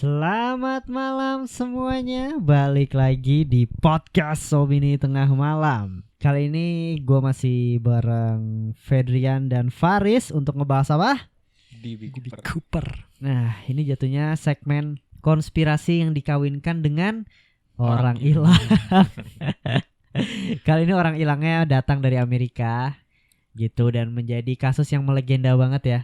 Selamat malam semuanya, balik lagi di podcast Opini Tengah Malam. Kali ini gue masih bareng Fedrian dan Faris untuk ngebahas apa? DB Cooper. Nah, ini jatuhnya segmen konspirasi yang dikawinkan dengan orang hilang. Kali ini orang hilangnya datang dari Amerika gitu dan menjadi kasus yang melegenda banget ya.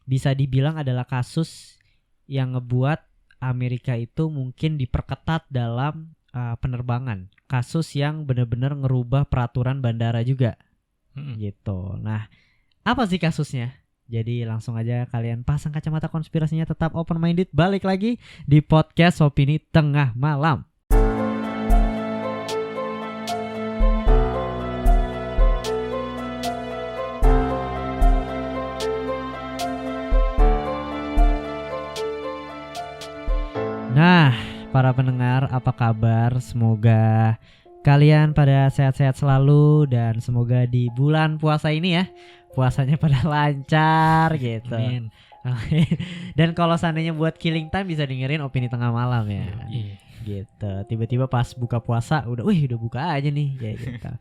Bisa dibilang adalah kasus yang ngebuat Amerika itu mungkin diperketat dalam penerbangan. Kasus yang benar-benar ngerubah peraturan bandara juga. Gitu. Nah, apa sih kasusnya? Jadi langsung aja kalian pasang kacamata konspirasinya, tetap open minded. Balik lagi di podcast Opini Tengah Malam. Nah, para pendengar, apa kabar? Semoga kalian pada sehat-sehat selalu dan semoga di bulan puasa ini ya, puasanya pada lancar gitu. Amin. Dan kalau seandainya buat killing time bisa dengerin Opini Tengah Malam ya. Gitu. Tiba-tiba pas buka puasa udah buka aja nih kayak gitu.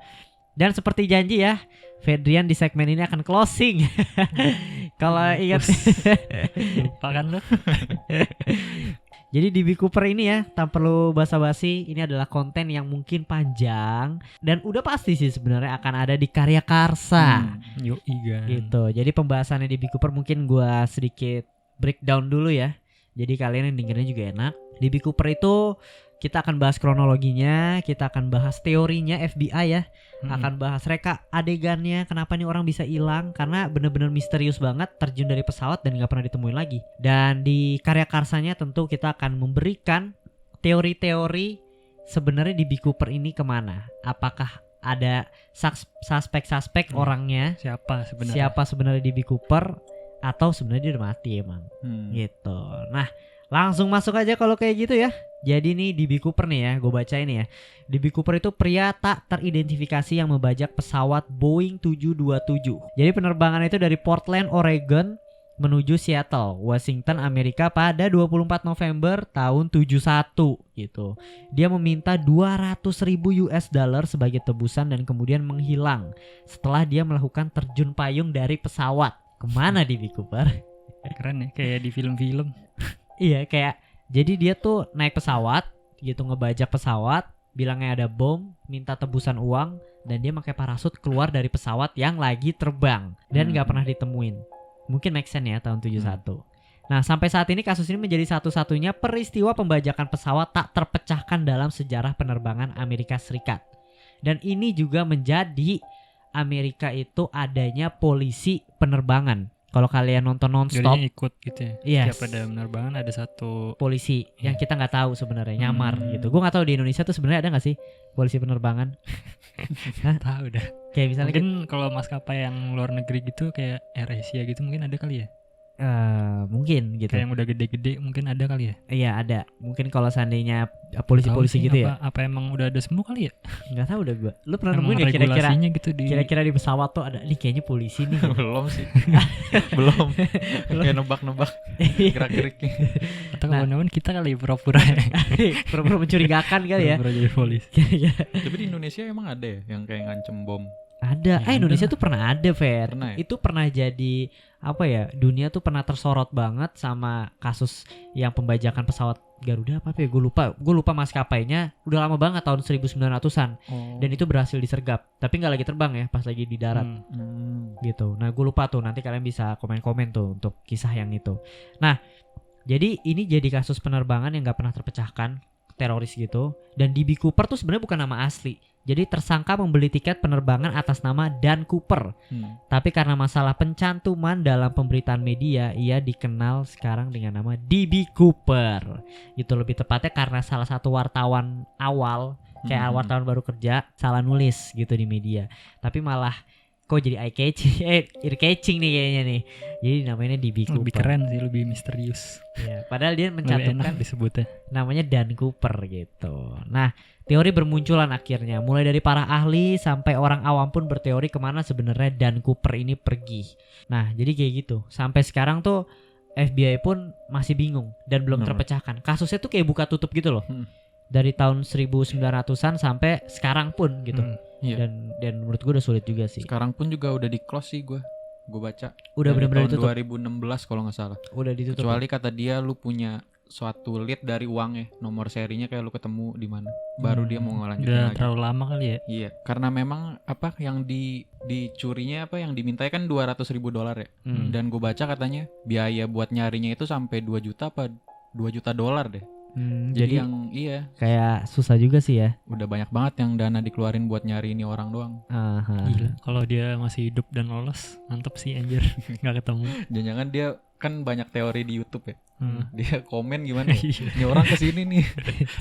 Dan seperti janji ya, Fedrian di segmen ini akan closing. Kalau ingat lupa kan lu. Jadi DB Cooper ini ya, tak perlu basa-basi, ini adalah konten yang mungkin panjang dan udah pasti sih sebenarnya akan ada di Karya Karsa. Gitu. Jadi pembahasannya DB Cooper mungkin gua sedikit breakdown dulu ya. Jadi kalian yang dengerinnya juga enak. DB Cooper itu kita akan bahas kronologinya, kita akan bahas teorinya FBI ya. Akan bahas reka adegannya, kenapa nih orang bisa hilang, karena bener-bener misterius banget, terjun dari pesawat dan gak pernah ditemuin lagi. Dan di Karya Karsanya tentu kita akan memberikan teori-teori sebenarnya DB Cooper ini kemana. Apakah ada suspek orangnya, siapa sebenarnya DB Cooper, atau sebenarnya dia udah mati emang. Gitu. Nah, langsung masuk aja kalau kayak gitu ya. Jadi nih DB Cooper nih ya, gue baca ini ya. DB Cooper itu pria tak teridentifikasi yang membajak pesawat Boeing 727. Jadi penerbangan itu dari Portland, Oregon menuju Seattle, Washington, Amerika pada 24 November tahun 71 gitu. Dia meminta $200,000 sebagai tebusan dan kemudian menghilang setelah dia melakukan terjun payung dari pesawat. Kemana DB Cooper? Keren ya, kayak di film-film. Iya, kayak jadi dia tuh naik pesawat gitu, ngebajak pesawat, bilangnya ada bom, minta tebusan uang, dan dia pakai parasut keluar dari pesawat yang lagi terbang dan gak pernah ditemuin. Mungkin make sense ya tahun 71. Nah, sampai saat ini kasus ini menjadi satu-satunya peristiwa pembajakan pesawat tak terpecahkan dalam sejarah penerbangan Amerika Serikat. Dan ini juga menjadi Amerika itu adanya polisi penerbangan. Kalau kalian nonton nonstop, jadinya ikut gitu ya. Yes. Setiap ada penerbangan ada satu polisi yang kita nggak tahu sebenarnya, nyamar gitu. Gue nggak tahu di Indonesia tuh sebenarnya ada nggak sih polisi penerbangan? Tahu dah. Kayak misalnya mungkin kalau maskapai yang luar negeri gitu kayak AirAsia gitu mungkin ada kali ya. Mungkin gitu. Kayak yang udah gede-gede mungkin ada kali ya. Iya ada. Mungkin kalau seandainya polisi-polisi gitu ya. Apa emang udah ada semua kali ya? Nggak tahu udah gue. Lu pernah nemuin ya kira-kira gitu kira-kira di pesawat tuh ada nih kayaknya polisi nih. Belum sih. Belum. Kayak nebak-nebak gerak-geriknya. Atau kawan-kawan kita kali pura-pura pura-pura mencurigakan kali ya. Pura-pura jadi polisi. Tapi di Indonesia emang ada ya yang kayak ngancem bom? Ada. Indonesia tuh pernah ada, Fer. Pernah ya? Itu pernah jadi apa ya? Dunia tuh pernah tersorot banget sama kasus yang pembajakan pesawat Garuda apa ya? Gue lupa maskapainya. Udah lama banget tahun 1900-an. Dan itu berhasil disergap. Tapi nggak lagi terbang ya, pas lagi di darat. Gitu. Nah, gue lupa tuh. Nanti kalian bisa komen-komen tuh untuk kisah yang itu. Nah, jadi ini jadi kasus penerbangan yang nggak pernah terpecahkan, teroris gitu. Dan DB Cooper tuh sebenarnya bukan nama asli. Jadi tersangka membeli tiket penerbangan atas nama Dan Cooper. Tapi karena masalah pencantuman dalam pemberitaan media, ia dikenal sekarang dengan nama DB Cooper. Itu lebih tepatnya karena salah satu wartawan awal, kayak wartawan baru kerja, salah nulis gitu di media. Tapi malah kok jadi eye catching, ear catching nih kayaknya nih. Jadi namanya DB Cooper. Lebih keren sih, lebih misterius. Ya, padahal dia mencantumkan disebutnya namanya Dan Cooper gitu. Nah, teori bermunculan akhirnya. Mulai dari para ahli sampai orang awam pun berteori kemana sebenarnya Dan Cooper ini pergi. Nah, jadi kayak gitu. Sampai sekarang tuh FBI pun masih bingung dan belum Bener. terpecahkan. Kasusnya tuh kayak buka tutup gitu loh. Dari tahun 1900-an sampai sekarang pun gitu. Iya. Dan menurut gue udah sulit juga sih. Sekarang pun juga udah di close sih gue baca. Udah Dari benar-benar tahun ditutup. 2016 kalau nggak salah. Udah ditutup. Kecuali kata dia lu punya suatu lead dari uangnya, nomor serinya kayak lu ketemu di mana, baru dia mau ngelanjutin Udah lagi. terlalu lama kali ya. Iya, karena memang apa yang dicurinya apa yang dimintai kan $200.000 ya. Hmm. Dan gue baca katanya biaya buat nyarinya itu sampai 2 juta apa $2 juta deh. Jadi yang kayak susah juga sih ya. udah banyak banget yang dana dikeluarin buat nyari ini orang doang. Aha. Gila, kalau dia masih hidup dan lolos, mantep sih anjir. Nggak ketemu. Jangan-jangan dia kan banyak teori di YouTube ya. Dia komen gimana? Iya. Ini orang kesini nih.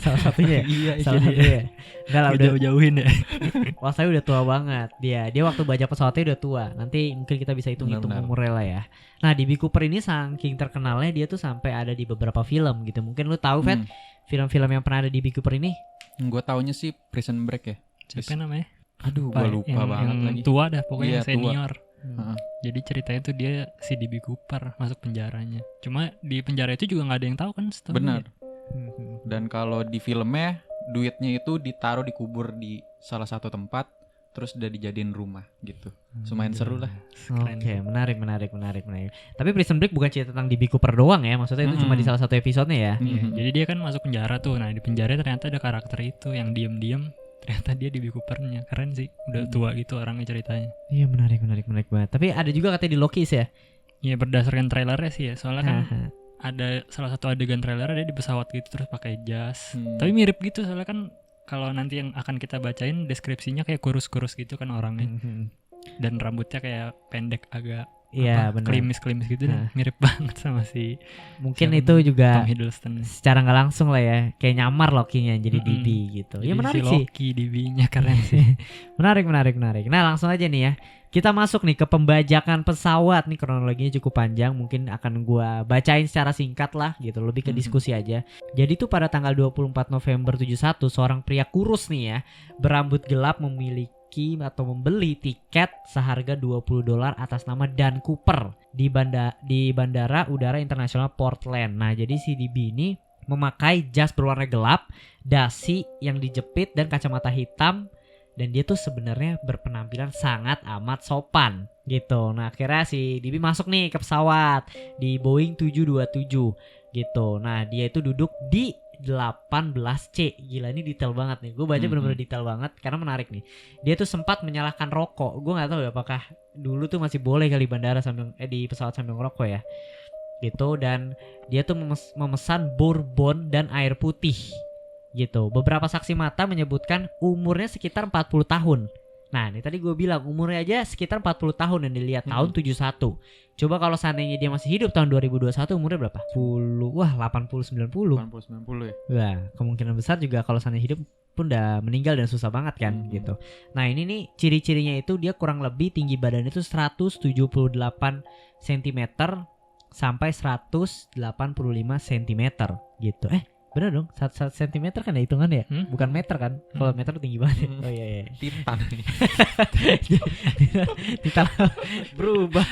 Salah satunya. Iya, Salah satunya. Enggak lah udah Jauh-jauhin ya. wah saya udah tua banget. Dia waktu baca pesawatnya udah tua. Nanti mungkin kita bisa hitung-hitung Benar-benar. umurnya lah ya. Nah, DB Cooper ini saking terkenalnya dia tuh sampai ada di beberapa film gitu. Mungkin lu tahu Fet, film-film yang pernah ada di DB Cooper ini? Gue taunya sih Prison Break ya. Siapa namanya? Aduh, Lupa gue ya. lupa banget yang lagi. tua dah pokoknya, Iya, yang senior. Heeh. Jadi ceritanya tuh dia si DB Cooper masuk penjaranya. Cuma di penjara itu juga nggak ada yang tahu kan story-nya. Benar. Dan kalau di filmnya duitnya itu ditaruh dikubur di salah satu tempat, terus udah dijadiin rumah gitu. Lumayan seru lah. Keren. Oke, menarik. Tapi Prison Break bukan cerita tentang DB Cooper doang ya. Maksudnya itu cuma di salah satu episodenya ya. Iya, jadi dia kan masuk penjara tuh. Nah di penjara ternyata ada karakter itu yang diem-diem. Ternyata dia DB Coopernya. Keren sih. Udah tua gitu orangnya ceritanya. Iya, menarik banget. Tapi ada juga katanya di Loki ya. Iya berdasarkan trailernya sih ya. Soalnya kan Haha. ada salah satu adegan trailer dia di pesawat gitu terus pakai jas. Hmm. Tapi mirip gitu soalnya kan kalau nanti yang akan kita bacain deskripsinya kayak kurus-kurus gitu kan orangnya. Dan rambutnya kayak pendek agak Iya, benar. klimis-klimis gitu deh. Mirip banget sama si Mungkin siapa itu namanya? juga Tom Hiddleston. secara nggak langsung lah ya, kayak nyamar Loki-nya jadi Mm-mm. DB gitu. Jadi Ya menarik si sih. Loki DB-nya keren sih. Menarik. Nah, langsung aja nih ya. Kita masuk nih ke pembajakan pesawat. Nih kronologinya cukup panjang, mungkin akan gua bacain secara singkat lah gitu, lebih ke diskusi aja. Jadi tuh pada tanggal 24 November 71 seorang pria kurus nih ya, berambut gelap memiliki atau membeli tiket seharga $20 atas nama Dan Cooper di Bandara Udara Internasional Portland. Nah, jadi si DB ini memakai jas berwarna gelap, dasi yang dijepit dan kacamata hitam. Dan dia tuh sebenarnya berpenampilan sangat amat sopan gitu. Nah akhirnya si DB masuk nih ke pesawat di Boeing 727 gitu. Nah dia itu duduk di 18C. Gila ini detail banget nih. Gue baca bener-bener detail banget karena menarik nih. Dia tuh sempat menyalakan rokok. Gue gak tahu ya apakah dulu tuh masih boleh kali bandara sambil di pesawat sambil ngerokok ya gitu. Dan dia tuh memesan bourbon dan air putih gitu. Beberapa saksi mata menyebutkan umurnya sekitar 40 tahun. Nah ini tadi gue bilang umurnya aja sekitar 40 tahun yang dilihat tahun 71. Coba kalau seandainya dia masih hidup tahun 2021 umurnya berapa? 10, wah 80-90. 80-90 ya. Wah kemungkinan besar juga kalau seandainya hidup pun udah meninggal dan susah banget kan gitu. Nah ini nih ciri-cirinya itu dia kurang lebih tinggi badannya itu 178 cm sampai 185 cm gitu. Bener dong, 1 cm kan ya hitungannya ya? Bukan meter kan? Kalau meter tinggi banget. Oh iya. Tintan. Tintan berubah.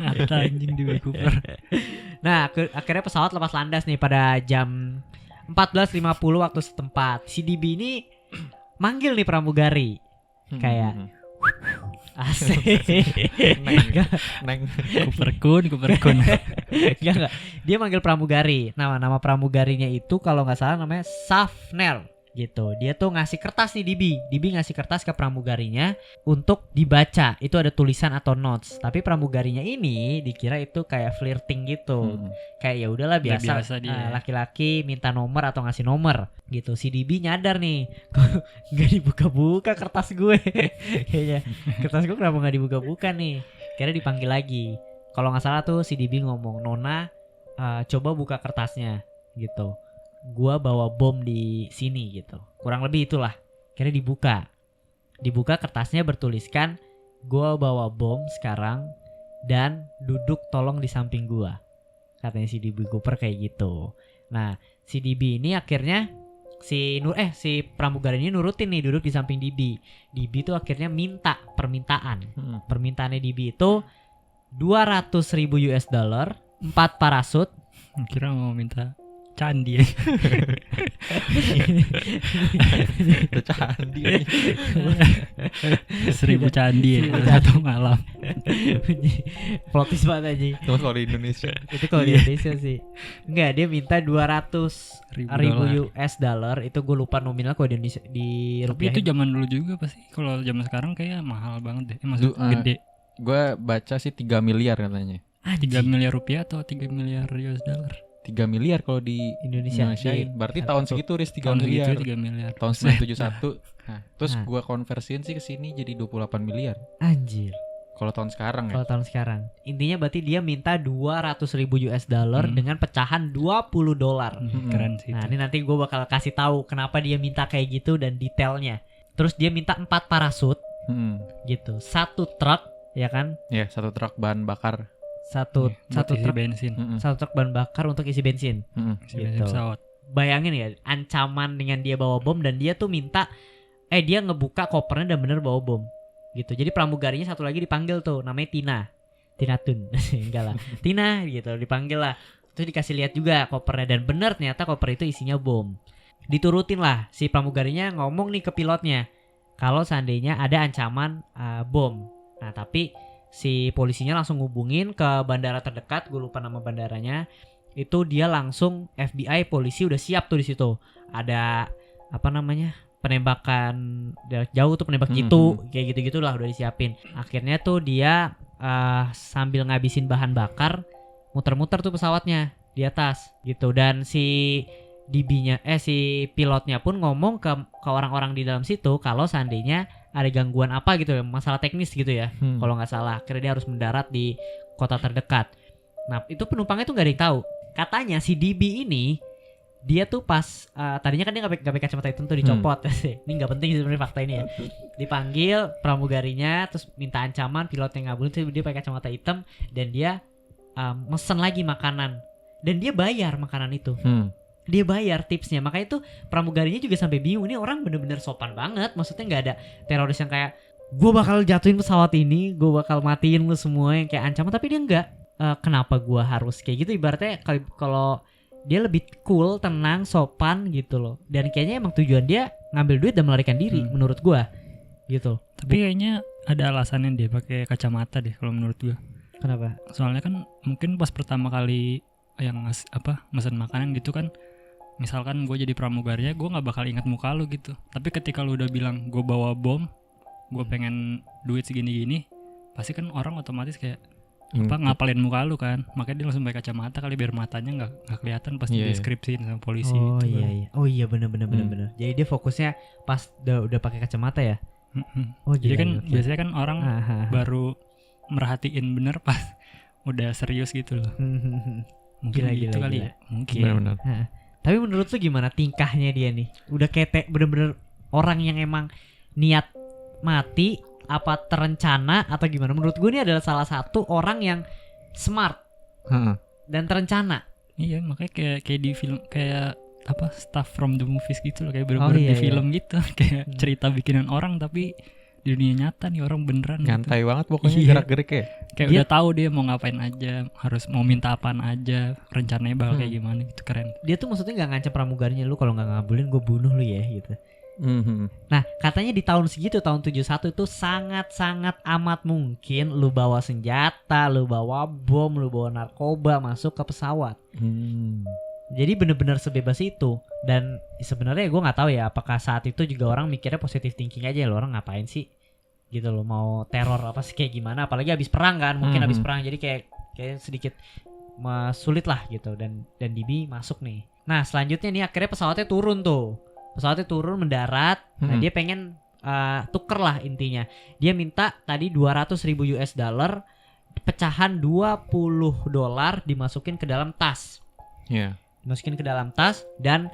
Ada anjing di Cooper. Nah, akhirnya pesawat lepas landas nih pada jam 14.50 waktu setempat. Si DB ini manggil nih pramugari. Kayak asik. Neng. Cooper Kun. Enggak. Dia manggil pramugari. Nama pramugarinya itu kalau nggak salah namanya Safner gitu. Dia tuh ngasih kertas nih DB ngasih kertas ke pramugarinya untuk dibaca. Itu ada tulisan atau notes. Tapi pramugarinya ini dikira itu kayak flirting gitu. Kayak ya udahlah biasa dia. Laki-laki minta nomor atau ngasih nomor gitu. Si DB nyadar nih, kok nggak dibuka-buka kertas gue. Kayaknya kertas gue kenapa nggak dibuka-buka nih? Kira dipanggil lagi. Kalau nggak salah tuh si DB ngomong, Nona coba buka kertasnya gitu. Gua bawa bom di sini gitu. Kurang lebih itulah. Kira dibuka kertasnya bertuliskan gua bawa bom sekarang dan duduk tolong di samping gua. Katanya si DB Cooper kayak gitu. Nah si DB ini akhirnya si pramugari ini nurutin nih duduk di samping DB. DB tuh akhirnya minta permintaannya DB itu $200,000 4 parasut. Kira mau minta candi ya. Itu candi. 1000 candi ya 1 malam. Plotis banget aja. Cuma kalau di Indonesia. Itu kalau di Indonesia sih. Enggak, dia minta 200.000 US dollar. Itu gue lupa nominal kalau di Indonesia di Tapi rupiah. itu zaman dulu juga pasti. Kalau zaman sekarang kayak mahal banget deh. Maksudnya gede. Gue baca sih 3 miliar katanya. 3 miliar rupiah atau 3 miliar US dollar? 3 miliar kalau di Indonesia. Indonesiain. Berarti tahun segitu Riz 3 Tahun miliar. segitu 3 miliar. Tahun 1971. Nah, terus Nah. gua konversiin sih ke sini jadi 28 miliar. Anjir. Kalau tahun sekarang ya. Kalau tahun sekarang. Intinya berarti dia minta 200.000 US dollar dengan pecahan 20 dolar. Keren sih. Nah, itu. ini nanti gue bakal kasih tahu kenapa dia minta kayak gitu dan detailnya. Terus dia minta 4 parasut gitu. 1 truk, ya kan? Ya, 1 truk bahan bakar. Satu Buat isi truk bensin. satu truk bahan bakar untuk isi bensin. Isi bensin Gitu. pesawat. Bayangin ya, ancaman dengan dia bawa bom dan dia tuh minta dia ngebuka kopernya dan bener bawa bom. Gitu. Jadi pramugarinya satu lagi dipanggil tuh, namanya Tina Tun. Enggak lah. Tina gitu, dipanggil lah. Terus dikasih lihat juga kopernya dan bener ternyata koper itu isinya bom. Diturutin lah si pramugarinya ngomong nih ke pilotnya kalau seandainya ada ancaman bom. Nah, tapi si polisinya langsung ngubungin ke bandara terdekat, gue lupa nama bandaranya. Itu dia langsung FBI, polisi udah siap tuh di situ. Ada apa namanya? Penembakan jarak jauh tuh, penembak jitu, kayak gitu-gitulah udah disiapin. Akhirnya tuh dia sambil ngabisin bahan bakar, muter-muter tuh pesawatnya di atas gitu. Dan si DB-nya si pilotnya pun ngomong ke orang-orang di dalam situ kalau seandainya ada gangguan apa gitu ya, masalah teknis gitu ya. Kalau nggak salah, akhirnya dia harus mendarat di kota terdekat. Nah, itu penumpangnya tuh nggak ada yang tahu. Katanya si DB ini dia tuh pas tadinya kan dia nggak pakai kacamata hitam tuh, dicopot. Ini nggak penting sebenarnya fakta ini ya. Dipanggil pramugarinya, terus minta ancaman, pilotnya ngabulin, terus dia pakai kacamata hitam dan dia mesen lagi makanan dan dia bayar makanan itu. Dia bayar tipsnya. Makanya tuh pramugarinya juga sampai bingung, ini orang bener-bener sopan banget. Maksudnya nggak ada teroris yang kayak gue bakal jatuhin pesawat ini, gue bakal matiin lu semua yang kayak ancaman. Tapi dia nggak. Kenapa gue harus kayak gitu? Ibaratnya kalau dia lebih cool, tenang, sopan gitu loh. Dan kayaknya emang tujuan dia ngambil duit dan melarikan diri menurut gue gitu. Tapi kayaknya ada alasannya dia pakai kacamata deh kalau menurut gue. Kenapa? Soalnya kan mungkin pas pertama kali yang mesen makanan gitu kan, misalkan gue jadi pramugarinya, gue nggak bakal ingat muka lu gitu. Tapi ketika lu udah bilang gue bawa bom, gue pengen duit segini-gini, pasti kan orang otomatis kayak ngapalin muka lu kan. Makanya dia langsung pakai kacamata kali biar matanya nggak kelihatan pas dideskripsiin sama polisi. Oh gitu iya kan. iya. Oh iya benar. Jadi dia fokusnya pas udah pakai kacamata ya. Oh jadi gila, kan gila. biasanya kan orang baru merhatiin bener pas udah serius gitu loh. Mungkin gitu kali ya. Mungkin. Benar-benar. Tapi menurut lu gimana tingkahnya dia nih? Udah kayak bener-bener orang yang emang niat mati apa terencana atau gimana? Menurut gue ini adalah salah satu orang yang smart dan terencana. Iya, makanya kayak di film kayak apa, stuff from the movies gitu loh, kayak bener-bener di film gitu. Kayak cerita bikinan orang tapi di dunia nyata nih orang beneran Nyantai gitu. banget pokoknya gerak-gerik ya. Kayak udah tahu dia mau ngapain aja, harus mau minta apaan aja, rencananya bakal kayak gimana gitu, keren. Dia tuh maksudnya nggak ngancam pramugarinya, lu kalau nggak ngabulin gue bunuh lu ya gitu. Nah katanya di tahun segitu, tahun 71 itu sangat-sangat amat mungkin lu bawa senjata, lu bawa bom, lu bawa narkoba masuk ke pesawat. Jadi bener-bener sebebas itu. Dan sebenarnya gue nggak tahu ya apakah saat itu juga orang mikirnya positive thinking aja, lo orang ngapain sih gitu loh, mau teror apa sih kayak gimana, apalagi habis perang kan, mungkin habis perang jadi kayak sedikit sulit lah gitu. Dan DB masuk nih. Nah selanjutnya nih akhirnya pesawatnya turun mendarat. Nah dia pengen tuker lah intinya. Dia minta tadi 200.000 US dollar, pecahan 20 dolar dimasukin ke dalam tas. Dimasukin ke dalam tas. Dan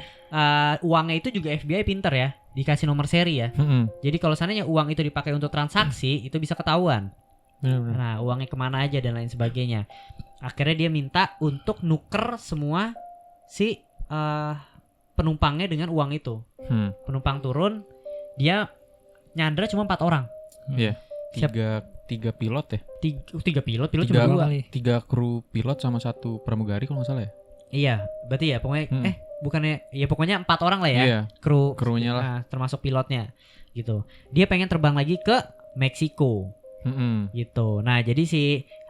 uangnya itu juga FBI pinter ya, dikasih nomor seri ya. Jadi kalau seandainya uang itu dipakai untuk transaksi itu bisa ketahuan. Nah uangnya kemana aja dan lain sebagainya. Akhirnya dia minta untuk nuker semua si penumpangnya dengan uang itu. Penumpang turun, dia nyandra cuma 4 orang. 3 pilot ya. Tiga pilot cuma Tiga 2 kali. 3 kru pilot sama 1 pramugari kalau nggak salah ya. Iya, berarti ya pokoknya bukannya ya pokoknya 4 orang lah ya. Iya, krunya lah. Termasuk pilotnya gitu. Dia pengen terbang lagi ke Meksiko gitu. Nah, jadi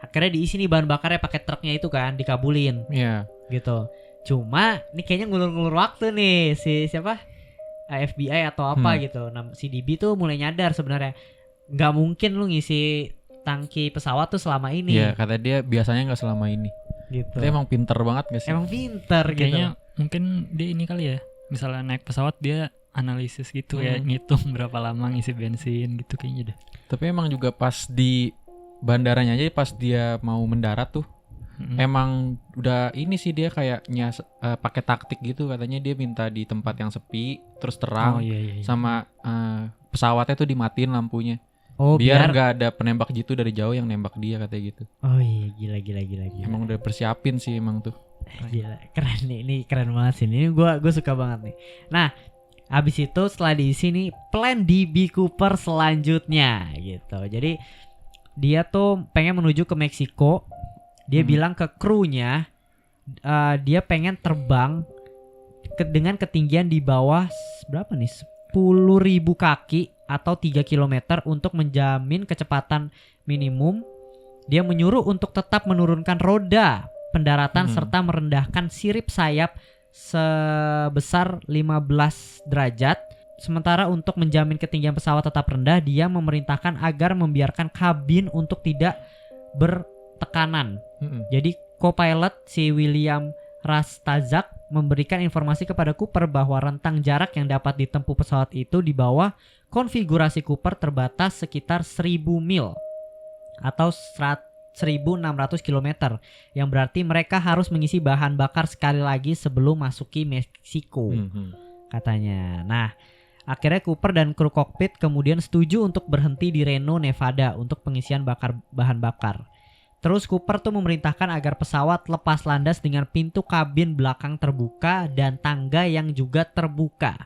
akhirnya diisi nih bahan bakarnya pakai truknya itu kan, dikabulin Iya. gitu. Cuma ini kayaknya ngulur-ngulur waktu nih siapa? FBI atau apa gitu. Nah, si DB tuh mulai nyadar sebenarnya nggak mungkin lu ngisi tangki pesawat tuh selama ini. Iya, kata dia biasanya nggak selama ini. Gitu. Tapi emang pinter banget gak sih? Emang pinter Kayaknya gitu. mungkin dia ini kali ya. Misalnya naik pesawat dia analisis gitu ya, ngitung berapa lama ngisi bensin gitu kayaknya deh. Tapi emang juga pas di bandaranya aja pas dia mau mendarat tuh emang udah ini sih dia kayaknya pakai taktik gitu, katanya dia minta di tempat yang sepi terus terang sama pesawatnya tuh dimatiin lampunya. Oh, biar nggak ada penembak gitu dari jauh yang nembak dia katanya gitu. Oh iya, gila. Emang udah persiapin sih emang tuh. Gila, keren nih, ini keren banget sih. Ini gue suka banget nih. Nah, abis itu setelah diisi nih plan DB Cooper selanjutnya gitu. Jadi dia tuh pengen menuju ke Meksiko. Dia bilang ke krunya dia pengen terbang dengan ketinggian di bawah berapa nih? 10.000 kaki atau 3 km untuk menjamin kecepatan minimum. Dia menyuruh untuk tetap menurunkan roda pendaratan serta merendahkan sirip sayap sebesar 15 derajat. Sementara untuk menjamin ketinggian pesawat tetap rendah, dia memerintahkan agar membiarkan kabin untuk tidak bertekanan. Jadi co-pilot si William Rastazak memberikan informasi kepada Cooper bahwa rentang jarak yang dapat ditempuh pesawat itu di bawah konfigurasi Cooper terbatas sekitar 1000 mil atau 1.600 km, yang berarti mereka harus mengisi bahan bakar sekali lagi sebelum masuki Meksiko, katanya. Nah, akhirnya Cooper dan kru kokpit kemudian setuju untuk berhenti di Reno, Nevada untuk pengisian bahan bakar. Terus Cooper tuh memerintahkan agar pesawat lepas landas dengan pintu kabin belakang terbuka dan tangga yang juga terbuka.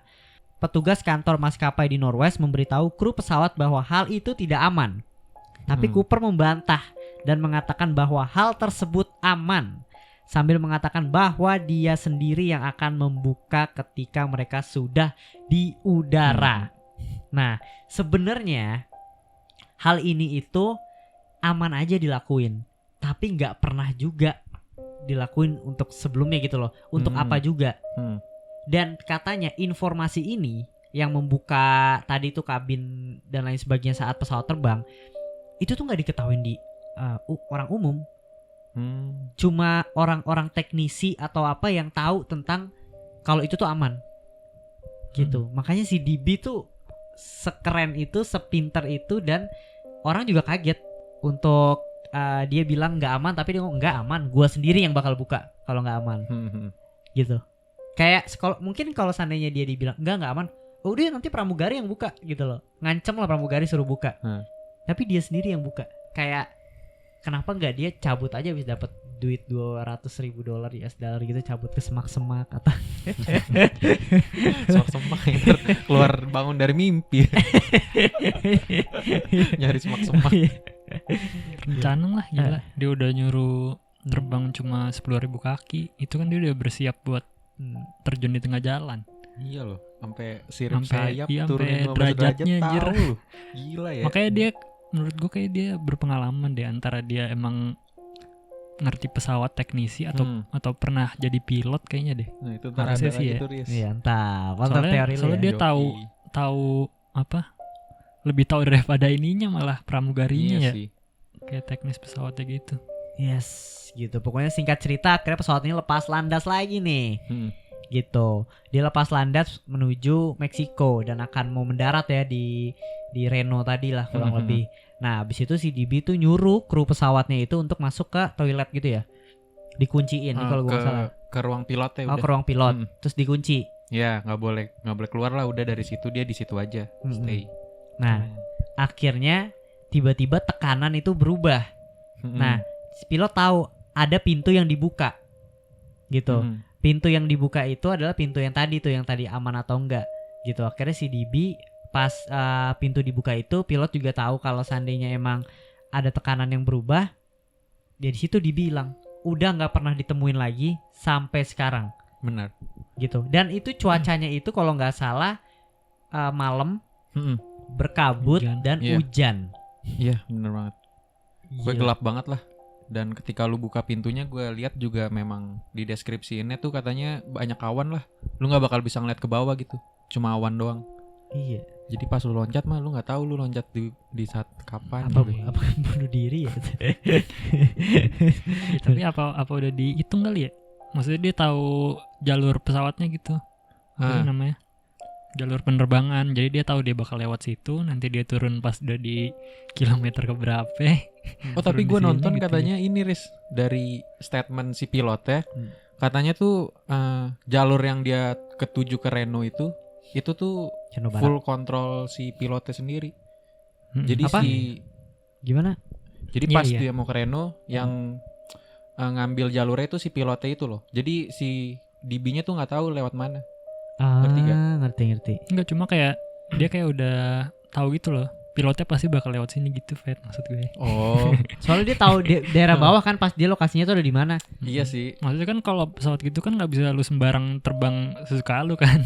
Petugas kantor maskapai di Northwest memberitahu kru pesawat bahwa hal itu tidak aman. Tapi Cooper membantah dan mengatakan bahwa hal tersebut aman, sambil mengatakan bahwa dia sendiri yang akan membuka ketika mereka sudah di udara. Nah, sebenarnya hal ini itu aman aja dilakuin, tapi nggak pernah juga dilakuin untuk sebelumnya gitu loh. Untuk apa juga. Dan katanya informasi ini yang membuka tadi tuh kabin dan lain sebagainya saat pesawat terbang, itu tuh nggak diketahuin di orang umum. Cuma orang-orang teknisi atau apa yang tahu tentang kalau itu tuh aman gitu. Makanya si DB tuh sekeren itu, sepinter itu, dan orang juga kaget untuk dia bilang nggak aman, tapi dia ngomong nggak aman, gue sendiri yang bakal buka kalau nggak aman. Gitu. Kayak mungkin kalau seandainya dia dibilang nggak aman, oh dia nanti pramugari yang buka gitu loh, ngancem lah pramugari suruh buka. Tapi dia sendiri yang buka. Kayak kenapa nggak dia cabut aja, bisa dapat duit $200,000 US gitu, cabut ke semak-semak atau semak-semak keluar bangun dari mimpi. Nyari semak-semak. Rencana lah, gila. Dia udah nyuruh terbang cuma 10.000 kaki. Itu kan dia udah bersiap buat terjun di tengah jalan. Iya loh, sampai sirip sayap iya, turunin 15 derajatnya derajat, anjir. tahu. Gila ya. Makanya dia, menurut gue kayak dia berpengalaman deh, antara dia emang ngerti pesawat teknisi atau pernah jadi pilot kayaknya deh. Nah, itu harusnya sih ya. Iya, entah. Mantap teori lu. Soalnya dia tahu apa? Lebih tahu daripada ininya, malah pramugarinya ya. Sih. Kayak teknis pesawatnya gitu. Yes, gitu. Pokoknya singkat cerita, akhirnya pesawat ini lepas landas lagi nih. Gitu. Dia lepas landas menuju Meksiko dan akan mau mendarat ya di Reno tadi lah kurang lebih. Nah, abis itu si DB tuh nyuruh kru pesawatnya itu untuk masuk ke toilet gitu ya. Dikunciin kalau gue salah. Ke ruang pilot ya udah. Ke ruang pilot. Terus dikunci. Ya, nggak boleh keluar lah, udah dari situ dia di situ aja stay. Nah, akhirnya tiba-tiba tekanan itu berubah. Nah, si pilot tahu ada pintu yang dibuka. Gitu. Pintu yang dibuka itu adalah pintu yang tadi aman atau enggak. Gitu. Akhirnya si DB pas pintu dibuka itu, pilot juga tahu kalau seandainya emang ada tekanan yang berubah. Dia di situ dibilang udah nggak pernah ditemuin lagi sampai sekarang. Benar. Gitu. Dan itu cuacanya itu kalau nggak salah malam berkabut Hujan. dan Iya. hujan. Iya, bener banget. Gue Gila. gelap banget lah. Dan ketika lu buka pintunya, gue lihat juga memang di deskripsiinnya tuh katanya banyak awan lah. Lu nggak bakal bisa ngeliat ke bawah gitu, cuma awan doang. Iya. Jadi pas lu loncat mah lu nggak tahu lu loncat di saat kapan. Apa gitu. apa bunuh diri ya? Ya, tapi apa udah dihitung kali ya? Maksudnya dia tahu jalur pesawatnya gitu. Apa sih Ah. namanya? Jalur penerbangan. Jadi dia tahu dia bakal lewat situ, nanti dia turun pas udah di kilometer keberapa. Oh tapi Turun gue di sini nonton gitu katanya ini Riz, dari statement si pilotnya, katanya tuh jalur yang dia ketuju ke Reno itu tuh Cino Barat. full kontrol si pilotnya sendiri. Mm-mm. Jadi Apa? Gimana? Jadi Iya, pas iya. dia mau ke Reno, yang ngambil jalurnya itu si pilotnya itu loh. Jadi si DB-nya tuh nggak tahu lewat mana. Ngerti gak? Ngerti. Enggak, cuma kayak dia kayak udah tahu gitu loh. Pilotnya pasti bakal lewat sini gitu, Fed, maksud gue. Oh Soalnya dia tahu daerah bawah kan, pas dia lokasinya tuh ada di mana. iya sih. Maksudnya kan kalau pesawat gitu kan nggak bisa lu sembarang terbang sesuka lu kan.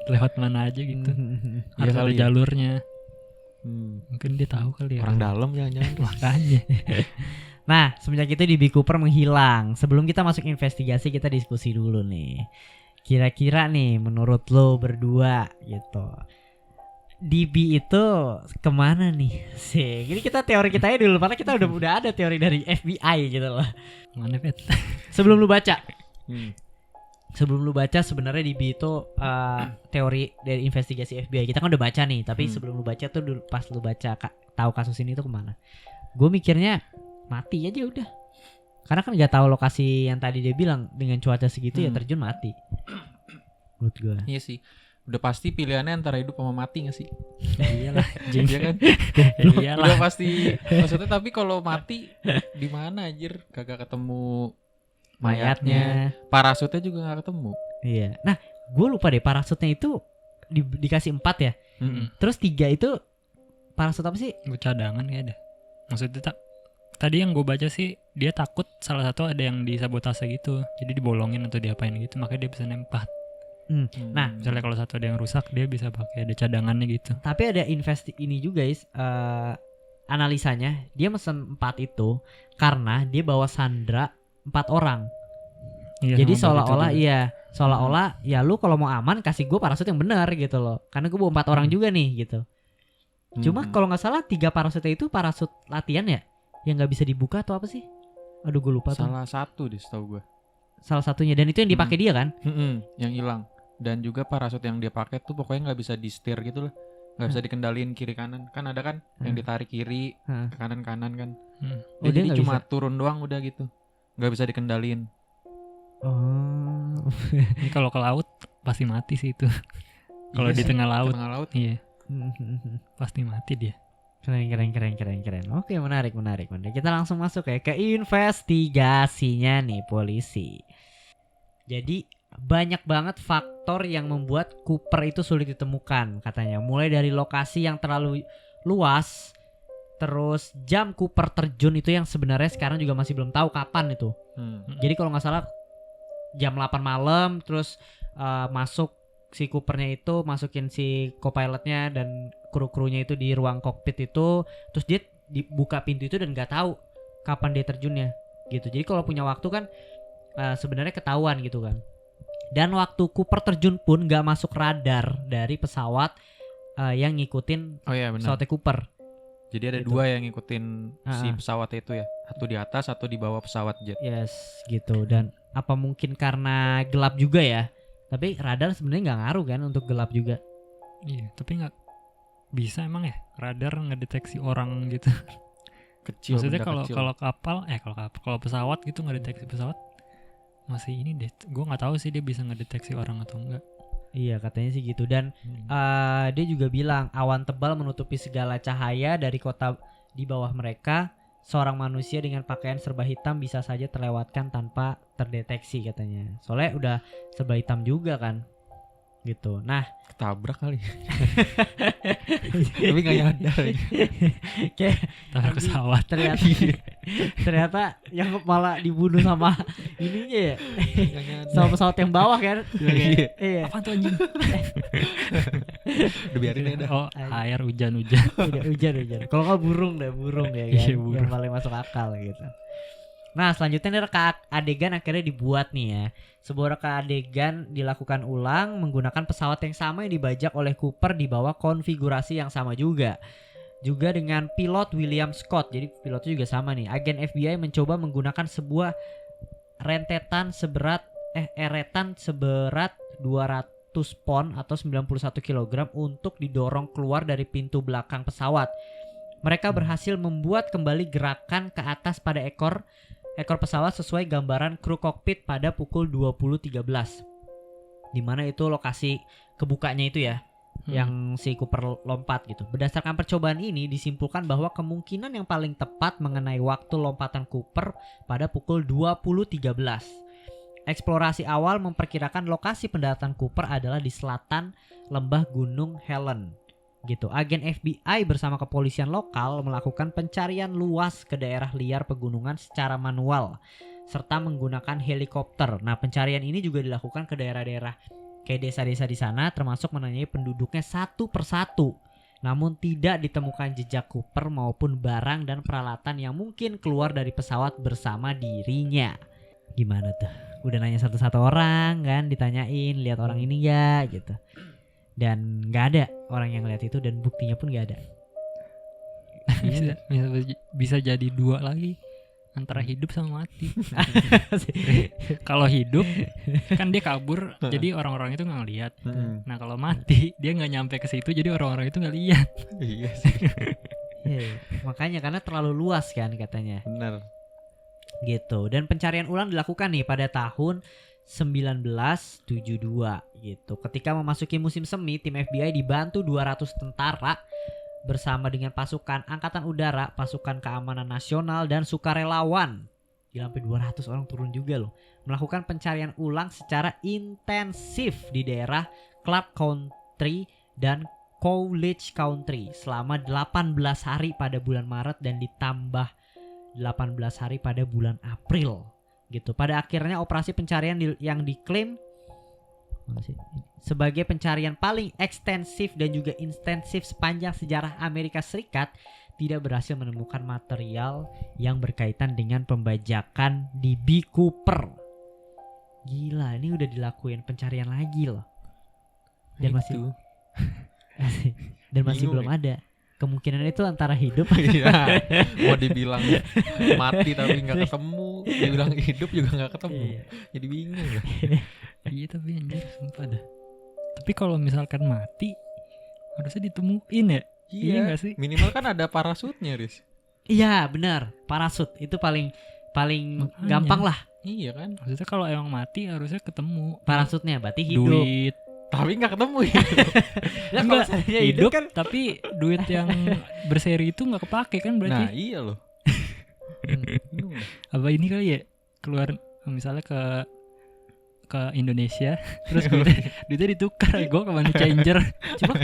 lewat mana aja gitu. Iya Harus ada kali ya. jalurnya. Hmm. Mungkin dia tahu kali ya. Orang dalam jangan-jangan. Makanya. Nah, semenjak itu DB Cooper menghilang. Sebelum kita masuk investigasi, kita diskusi dulu nih. Kira-kira nih, menurut lo berdua gitu, DB itu kemana nih? Sih, ini kita teori kita aja dulu, karena kita udah ada teori dari FBI gitu loh. Mana, Fed? Sebelum lu baca, Hmm. sebenarnya DB itu teori dari investigasi FBI. Kita kan udah baca nih, tapi sebelum lu baca tuh dulu, pas lu baca tahu kasus ini tuh kemana? Gue mikirnya mati aja udah. Karena kan nggak tahu lokasi yang tadi dia bilang, dengan cuaca segitu ya terjun mati. Menurut gue. Iya sih. Udah pasti pilihannya antara hidup sama mati gak sih? Iyalah, Iya kan? Iyalah. Udah pasti. Maksudnya tapi kalau mati di mana anjir? Kagak ketemu mayatnya. Parasutnya juga gak ketemu. Iya. Nah, gue lupa deh parasutnya itu dikasih 4 ya. Mm-mm. Terus 3 itu parasut apa sih? Gue cadangan ya ada. Maksudnya tadi yang gue baca sih dia takut salah satu ada yang disabotase gitu. Jadi dibolongin atau diapain gitu, makanya dia bisa nempat. Nah, Misalnya kalau satu ada yang rusak, dia bisa pakai ada cadangannya gitu. tapi ada ini juga guys, analisanya dia mesen 4 itu karena dia bawa sandra 4 orang. Iya, Jadi sama seolah-olah begitu juga. seolah-olah ya lu kalau mau aman kasih gue parasut yang benar gitu loh. Karena gue bawa 4 orang juga nih gitu. Cuma kalau nggak salah 3 parasutnya itu parasut latihan ya, yang nggak bisa dibuka atau apa sih? Aduh gue lupa tuh. salah satu deh setahu gue. Salah satunya, dan itu yang dipakai dia kan? Yang hilang. Dan juga parasut yang dia pakai tuh pokoknya nggak bisa di setir gitu lah. Nggak bisa dikendaliin kiri kanan. Kan ada kan yang ditarik kiri ke kanan kan. Oh, dia Jadi nggak cuma bisa. turun doang udah gitu. Nggak bisa dikendaliin. Oh. Ini kalau ke laut pasti mati sih itu. Kalau Iya di sih, tengah laut, Tengah laut. iya pasti mati dia. Keren. Oke, menarik. Kita langsung masuk ya ke investigasinya nih polisi. Jadi banyak banget faktor yang membuat Cooper itu sulit ditemukan katanya. Mulai dari lokasi yang terlalu luas, terus jam Cooper terjun itu yang sebenarnya sekarang juga masih belum tahu kapan itu. Jadi kalau nggak salah jam 8 malam, terus masuk si Coopernya itu masukin si co-pilotnya dan kru-krunya itu di ruang kokpit itu, terus dia dibuka pintu itu dan nggak tahu kapan dia terjunnya gitu. Jadi kalau punya waktu kan sebenarnya ketahuan gitu kan. Dan waktu Cooper terjun pun nggak masuk radar dari pesawat yang ngikutin Oh iya benar. pesawatnya Cooper. Jadi ada Gitu. 2 yang ngikutin si Ah. pesawat itu ya. Satu di atas, satu di bawah pesawat jet. Yes, gitu. Dan apa mungkin karena gelap juga ya? Tapi radar sebenarnya nggak ngaruh kan untuk gelap juga. Iya, tapi nggak bisa emang ya radar ngedeteksi orang gitu. Kecil. Maksudnya benda kalau kecil. kalau pesawat gitu ngedeteksi pesawat masih ini deh. Gue nggak tahu sih dia bisa ngedeteksi orang atau enggak. Iya, katanya sih gitu. Dan dia juga bilang awan tebal menutupi segala cahaya dari kota di bawah mereka. Seorang manusia dengan pakaian serba hitam bisa saja terlewatkan tanpa terdeteksi katanya. Soalnya udah serba hitam juga kan. gitu. Nah, Ketabrak kali. Tapi nggak nyadar. kayak Tabrak pesawat. ternyata yang malah dibunuh sama ininya ya. Nggak nyadar. Sama pesawat yang bawah kan. Iya. Iya. Apaan tuh anjing? Udah biarin aja dah. Oh, air hujan. Udah hujan. Kalau nggak burung ya kan. Iya, burung. Yang paling masuk akal gitu. Nah, selanjutnya nih reka adegan akhirnya dibuat nih ya. Sebuah reka adegan dilakukan ulang menggunakan pesawat yang sama yang dibajak oleh Cooper di bawah konfigurasi yang sama juga. Juga dengan pilot William Scott. Jadi pilotnya juga sama nih. Agen FBI mencoba menggunakan sebuah eretan seberat 200 pon atau 91 kg untuk didorong keluar dari pintu belakang pesawat. Mereka berhasil membuat kembali gerakan ke atas pada ekor pesawat sesuai gambaran kru kokpit pada pukul 20.13. Di mana itu lokasi kebukanya itu ya, yang si Cooper lompat gitu. Berdasarkan percobaan ini disimpulkan bahwa kemungkinan yang paling tepat mengenai waktu lompatan Cooper pada pukul 20.13. Eksplorasi awal memperkirakan lokasi pendaratan Cooper adalah di selatan lembah Gunung Helen. Gitu. Agen FBI bersama kepolisian lokal melakukan pencarian luas ke daerah liar pegunungan secara manual serta menggunakan helikopter. Nah, pencarian ini juga dilakukan ke daerah-daerah kayak desa-desa di sana, termasuk menanyai penduduknya satu persatu. Namun tidak ditemukan jejak Cooper maupun barang dan peralatan yang mungkin keluar dari pesawat bersama dirinya. Gimana tuh? Udah nanya satu-satu orang kan, ditanyain lihat orang ini ya gitu. Dan nggak ada orang yang lihat itu dan buktinya pun nggak ada. bisa jadi dua lagi antara hidup sama mati. Kalau hidup kan dia kabur, jadi orang-orang itu nggak ngeliat. Nah kalau mati dia nggak nyampe ke situ, jadi orang-orang itu nggak lihat. Iya sih. Makanya karena terlalu luas kan katanya. Benar. Gitu. Dan pencarian ulang dilakukan nih pada tahun 1972 gitu. Ketika memasuki musim semi, tim FBI dibantu 200 tentara bersama dengan pasukan angkatan udara, pasukan keamanan nasional dan sukarelawan. Gila, sampai 200 orang turun juga loh. Melakukan pencarian ulang secara intensif di daerah Clark County dan College Country selama 18 hari pada bulan Maret dan ditambah 18 hari pada bulan April. Gitu. Pada akhirnya operasi pencarian yang diklaim sebagai pencarian paling ekstensif dan juga intensif sepanjang sejarah Amerika Serikat tidak berhasil menemukan material yang berkaitan dengan pembajakan D.B. Cooper. Gila, ini udah dilakuin pencarian lagi loh. Dan masih belum ada. Kemungkinan itu antara hidup. Iya. Mau dibilang mati tapi nggak ketemu, dibilang hidup juga nggak ketemu. Jadi bingung ya. Iya tapi anjir sumpah dah. Tapi kalau misalkan mati harusnya ditemuin ya. Iya nggak sih? Minimal kan ada parasutnya, Riz. Iya benar, parasut itu paling Makanya. gampang lah. Iya kan. Maksudnya kalau emang mati harusnya ketemu Parasutnya berarti hidup. duit. Tapi nggak ketemu ya. Ya, kalau Enggak, misalnya hidup kan tapi duit yang berseri itu nggak kepake kan berarti. Nah iya loh. Apa ini kali ya keluar misalnya ke Indonesia terus duitnya ditukar gue ke money changer.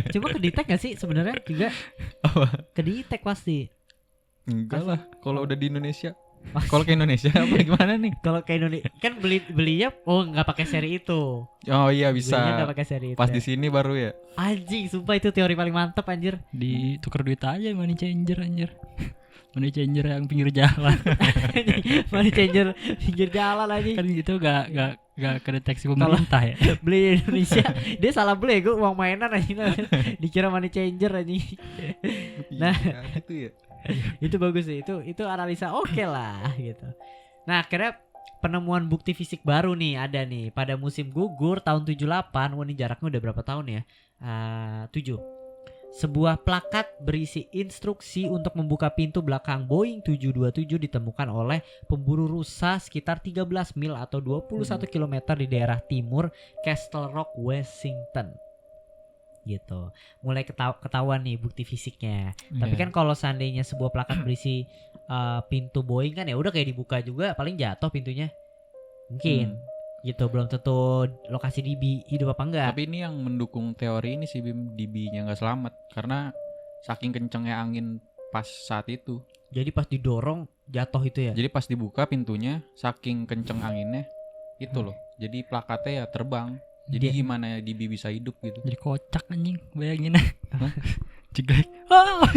Coba kedetek gak sih sebenarnya juga? Kedetek pasti. Enggak lah. Kalau udah di Indonesia. Kalau ke Indonesia apa gimana nih? Kalau ke Indonesia kan belinya nggak pakai seri itu. Oh iya bisa. Belinya nggak pakai seri itu. Pas ya. di sini baru ya. Anjing, sumpah itu teori paling mantep anjir. Ditukar duit aja money changer anjir. Money changer yang pinggir jalan. Money changer pinggir jalan anjing. Kan gitu gak kedeteksi pemerintah ya. Beli di Indonesia dia salah beli gue uang mainan anjing. Dikira money changer anjing. Nah, iya, gitu ya. Itu bagus sih. Itu analisa oke lah gitu. Nah, akhirnya penemuan bukti fisik baru nih ada nih pada musim gugur tahun 78. Wah, ini jaraknya udah berapa tahun ya? 7. Sebuah plakat berisi instruksi untuk membuka pintu belakang Boeing 727 ditemukan oleh pemburu rusa sekitar 13 mil atau 21 km di daerah timur Castle Rock, Washington. Gitu. Mulai ketahuan nih bukti fisiknya. Tapi kan kalau seandainya sebuah plakat berisi pintu Boeing kan ya udah kayak dibuka juga paling jatuh pintunya. Mungkin. gitu, belum tentu lokasi DB hidup apa enggak. Tapi ini yang mendukung teori ini sih Bim, DB-nya nggak selamat karena saking kencengnya angin pas saat itu. Jadi pas didorong jatuh itu ya. Jadi pas dibuka pintunya saking kenceng anginnya itu loh. Jadi plakatnya ya terbang. Jadi Dia- gimana ya DB bisa hidup gitu. Jadi kocak anjing, bayangin. Jeglek. Ah!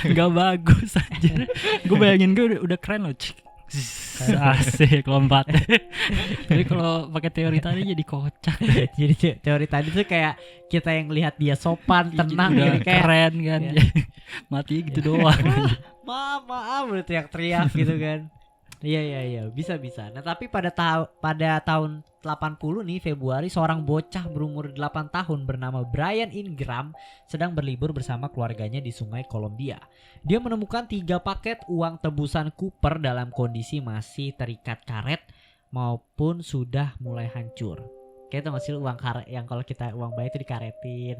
Gak bagus aja. Gue bayangin gue udah keren loh. Cik. Asik lompat. Jadi kalau pakai teori tadi jadi kocak. Jadi teori tadi tuh kayak kita yang lihat dia sopan, tenang Udah gitu kayak keren kan. Iya. Mati gitu doang. maaf udah teriak-teriak gitu kan. Iya bisa. Nah tapi pada tahun 80 nih Februari, seorang bocah berumur 8 tahun bernama Brian Ingram sedang berlibur bersama keluarganya di Sungai Columbia. Dia menemukan 3 paket uang tebusan Cooper dalam kondisi masih terikat karet maupun sudah mulai hancur. Kayak tau gak sih uang karet yang kalau kita uang bayi itu dikaretin.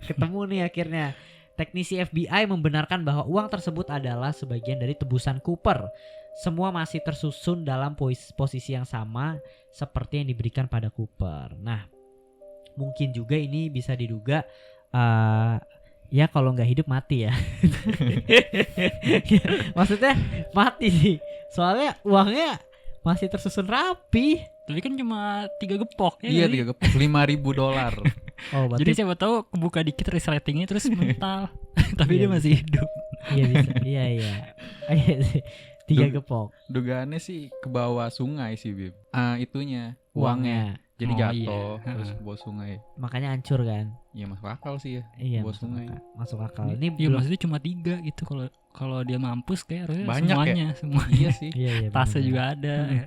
Ketemu nih akhirnya. Teknisi FBI membenarkan bahwa uang tersebut adalah sebagian dari tebusan Cooper. Semua masih tersusun dalam posisi yang sama seperti yang diberikan pada Cooper. Nah, mungkin juga ini bisa diduga ya kalau nggak hidup mati ya. Maksudnya mati sih. Soalnya uangnya masih tersusun rapi. Tapi kan cuma 3 gepok. Iya, nggak sih? 3 gepok $5,000. Oh, Jadi siapa tahu kebuka dikit resletingnya terus mental. Tapi Iya, dia masih hidup. iya bisa. Iya. Iya sih. 3 gepok Dugaannya sih ke bawah sungai sih Bim. Itunya uangnya. uangnya. Jadi Oh, jatuh iya. terus ke bawah sungai. Makanya hancur kan. Ya masuk akal sih ya. Iya, Bawah sungai. masuk akal. Ini Iya belum. maksudnya cuma 3 gitu. Kalau dia mampus kayak harusnya Banyak semuanya semua. Iya sih. Iya, Tasnya benar. juga ada. Ya.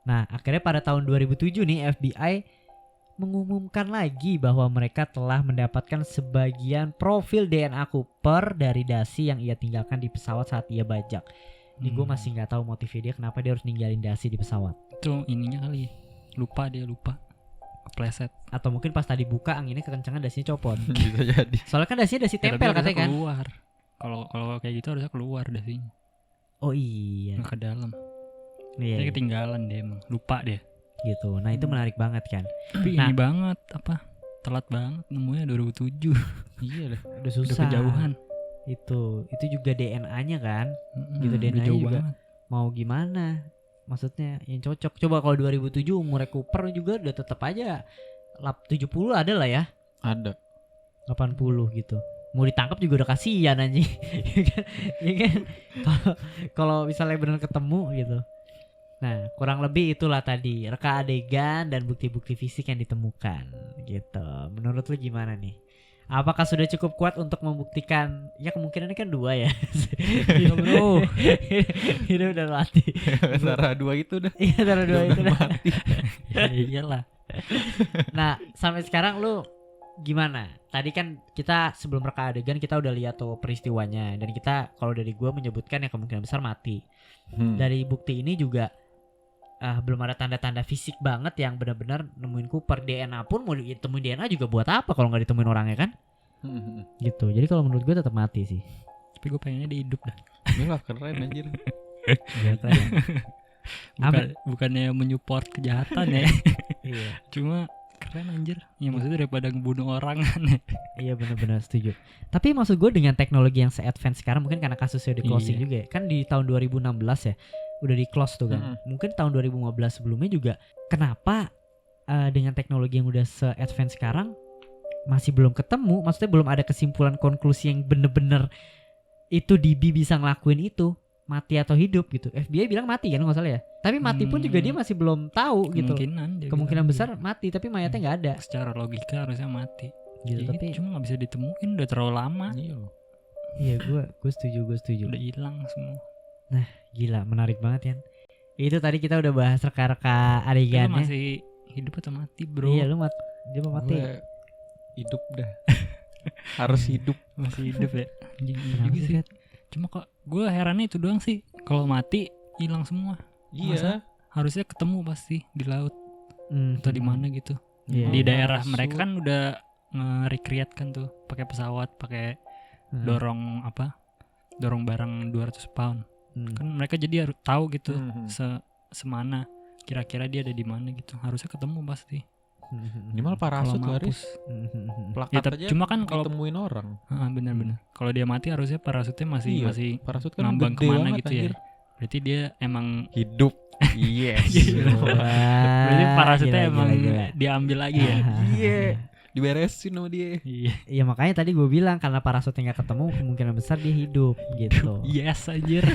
Nah, akhirnya pada tahun 2007 nih FBI mengumumkan lagi bahwa mereka telah mendapatkan sebagian profil DNA Cooper dari dasi yang ia tinggalkan di pesawat saat ia bajak. Ini gue masih nggak tahu motifnya dia kenapa dia harus ninggalin dasi di pesawat. Itu ininya kali. Lupa kepleset. Atau mungkin pas tadi buka anginnya kekencangan dasinya copot. Bisa jadi. Soalnya kan dasinya dasi Ya, tapi tempel harusnya katanya kan. keluar. Kalau kayak gitu harusnya keluar dasinya. Oh iya. Nggak ke dalam. Iya, Dia iya, ketinggalan dia emang. Lupa dia. gitu. Nah, itu menarik banget kan. Tapi Nah. ini banget telat banget nemunya 2007. Iya dah. Udah Udah susah. kejauhan. Itu juga DNA-nya kan. Gitu, Udah DNA jauh juga. banget. Mau gimana? Maksudnya yang cocok. Coba kalau 2007 umurnya Cooper juga udah tetap aja 70 ada lah ya. Ada. 80 gitu. Mau ditangkap juga udah kasihan anjing. Ya kan? Kalau misalnya benar ketemu gitu. Nah, kurang lebih itulah tadi reka adegan dan bukti-bukti fisik yang ditemukan gitu. Menurut lu gimana nih? Apakah sudah cukup kuat untuk membuktikan? Ya kemungkinannya kan 2 ya. Iya bro. Ini udah mati. Antara 2 itu dah. Iya, antara 2 itu dah. mati. Ya iyalah. Nah, sampai sekarang lu gimana? Tadi kan kita sebelum reka adegan kita udah lihat tuh peristiwanya dan kita kalau dari gua menyebutkan ya kemungkinan besar mati. Dari bukti ini juga belum ada tanda-tanda fisik banget yang benar-benar nemuin Cooper. DNA pun mau ditemuin DNA juga buat apa kalau nggak ditemuin orangnya kan? Gitu. Jadi kalau menurut gue tetap mati sih. Tapi gue pengennya dia hidup dah. Iyalah keren anjir. Bukannya menyupport kejahatan ya. Iya. Cuma keren anjir. Ya maksudnya daripada ngebunuh orang kan. Iya benar-benar setuju. Tapi maksud gue dengan teknologi yang se-advance sekarang mungkin karena kasusnya di closing Iya. juga ya. Kan di tahun 2016 ya udah di close tuh kan. Mungkin tahun 2015 sebelumnya juga kenapa dengan teknologi yang udah se-advance sekarang masih belum ketemu, maksudnya belum ada kesimpulan konklusi yang bener-bener itu DB bisa ngelakuin itu, mati atau hidup gitu. FBI bilang mati kan nggak salah ya. Tapi mati pun juga dia masih belum tahu gitu. Kemungkinan besar mati tapi mayatnya nggak ada. Secara logika harusnya mati. Gitu. Iya, Tapi cuma nggak bisa ditemuin udah terlalu lama. Iya loh. iya gue setuju. Udah hilang semua. Gila, menarik banget kan. Itu tadi kita udah bahas reka-reka Lu adegannya. masih hidup atau mati bro? Iya, dia mau mati. Gue hidup dah. Harus hidup. Masih hidup ya. Anjing, iya Kenapa juga sih, sih. Kat? Cuma kok gue herannya itu doang sih. Kalau mati hilang semua. Iya. Harusnya ketemu pasti di laut atau di mana gitu. Iya. Di daerah Masuk. mereka kan udah nge-recreate kan tuh pakai pesawat, pakai dorong barang 200 pound. Kan mereka jadi harus tahu gitu semana. Kira-kira dia ada di mana gitu. Harusnya ketemu pasti. Minimal parasut Kalau Haris. mampus. Plakat Ya, aja cuma kan kalau ditemuin orang. benar-benar. Kalau dia mati harusnya parasutnya masih Iya, masih parasut kan ngambang gede kemana banget, gitu anjir. ya. Berarti dia emang Hidup. Yes. berarti parasutnya Gila, emang gila. diambil lagi ya. Iya. Diberesin sama dia. Iya. Ya makanya tadi gue bilang karena parasutnya nggak ketemu kemungkinan besar dia hidup gitu. Yes anjir.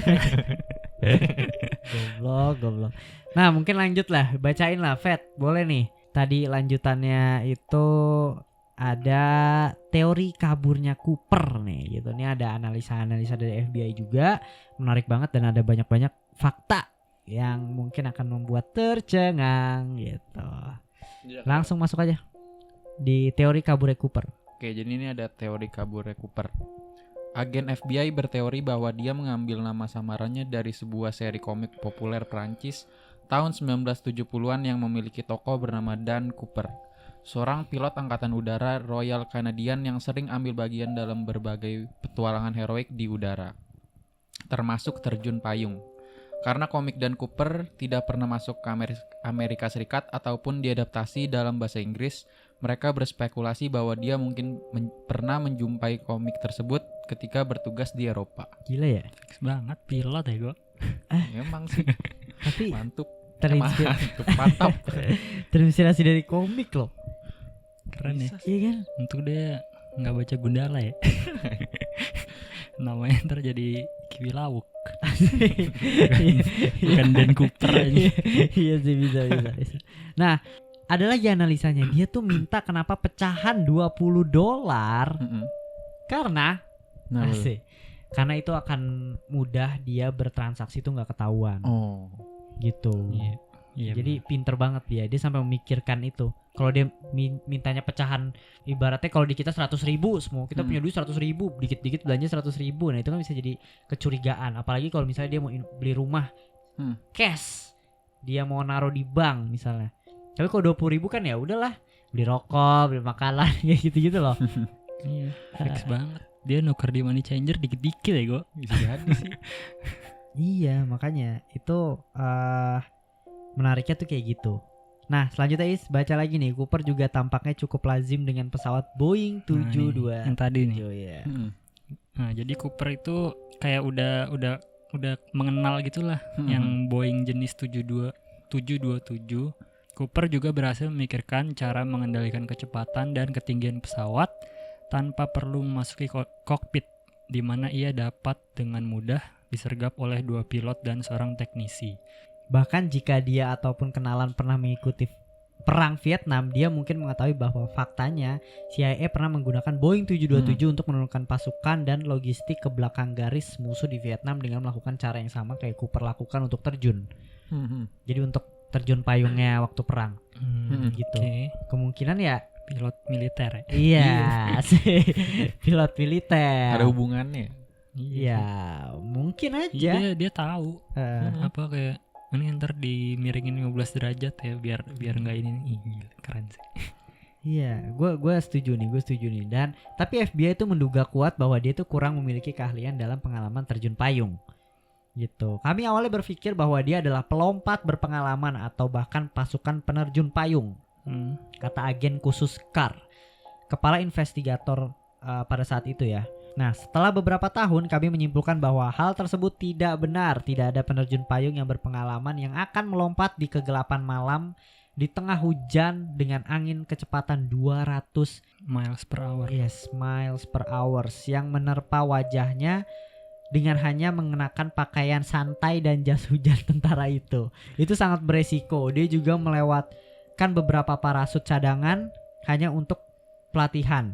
Goblok. Nah mungkin lanjut lah, bacain lah Fat, boleh nih. Tadi lanjutannya itu ada teori kaburnya Cooper nih gitu. Ini ada analisa-analisa dari FBI juga, menarik banget dan ada banyak-banyak fakta yang mungkin akan membuat tercengang gitu. Langsung masuk aja di teori kaburnya Cooper. Oke, jadi ini ada teori kaburnya Cooper. Agen FBI berteori bahwa dia mengambil nama samarannya dari sebuah seri komik populer Prancis tahun 1970-an yang memiliki tokoh bernama Dan Cooper, seorang pilot angkatan udara Royal Canadian yang sering ambil bagian dalam berbagai petualangan heroik di udara, termasuk terjun payung. Karena komik Dan Cooper tidak pernah masuk ke Amerika Serikat ataupun diadaptasi dalam bahasa Inggris, mereka berspekulasi bahwa dia mungkin pernah menjumpai komik tersebut ketika bertugas di Eropa. Gila ya. Fix banget pilot ya gue. Emang sih, Tapi mantap. terinspirasi, terinspirasi dari komik loh. Keren ya. Iya kan? Untuk dia nggak baca Gundala ya. Namanya ntar jadi Kiwi Lawuk. Bukan Dan Cooper aja. Iya sih bisa. Nah, ada lagi analisanya. Dia tuh minta kenapa pecahan $20 karena Nah, asik. Karena itu akan mudah dia bertransaksi tuh nggak ketahuan. oh, Gitu. Iya. Jadi pinter banget dia sampai memikirkan itu. Kalau dia mintanya pecahan, ibaratnya kalau di kita 100.000 semua kita punya duit 100.000, dikit-dikit belanja 100.000. Nah itu kan bisa jadi kecurigaan. Apalagi kalau misalnya dia mau beli rumah cash, dia mau naruh di bank misalnya. Tapi kalau 20.000 kan ya udahlah, beli rokok, beli makanan, ya gitu-gitu loh. Iya, fix banget. Dia nuker di money changer dikit-dikit ya gue. bisa jadi sih. Iya makanya itu menariknya tuh kayak gitu. Nah selanjutnya Is, baca lagi nih. Cooper juga tampaknya cukup lazim dengan pesawat Boeing 727. Yang tadi nih. Ya. Nah jadi Cooper itu kayak udah mengenal gitulah yang Boeing jenis 727. Cooper juga berhasil memikirkan cara mengendalikan kecepatan dan ketinggian pesawat tanpa perlu memasuki kokpit, di mana ia dapat dengan mudah disergap oleh 2 pilot dan seorang teknisi. Bahkan jika dia ataupun kenalan pernah mengikuti perang Vietnam, dia mungkin mengetahui bahwa faktanya CIA pernah menggunakan Boeing 727 untuk menurunkan pasukan dan logistik ke belakang garis musuh di Vietnam dengan melakukan cara yang sama kayak Cooper lakukan untuk terjun. Jadi untuk terjun payungnya waktu perang. Gitu. Okay. Kemungkinan ya Pilot militer ya? iya sih. Pilot militer. Ada hubungannya. Iya, mungkin aja. Iya, dia tahu. Apa kayak ini ntar dimiringin 15 derajat ya biar nggak ini. Ih, keren sih. Iya, gue setuju nih. Dan tapi FBI itu menduga kuat bahwa dia itu kurang memiliki keahlian dalam pengalaman terjun payung. Gitu. Kami awalnya berpikir bahwa dia adalah pelompat berpengalaman atau bahkan pasukan penerjun payung. Kata agen khusus Carr, kepala investigator pada saat itu ya. Nah, setelah beberapa tahun kami menyimpulkan bahwa hal tersebut tidak benar. Tidak ada penerjun payung yang berpengalaman yang akan melompat di kegelapan malam di tengah hujan dengan angin kecepatan 200 miles per hour. Yes, miles per hour yang menerpa wajahnya dengan hanya mengenakan pakaian santai dan jas hujan tentara itu. Itu sangat beresiko. Dia juga melewatkan beberapa parasut cadangan hanya untuk pelatihan.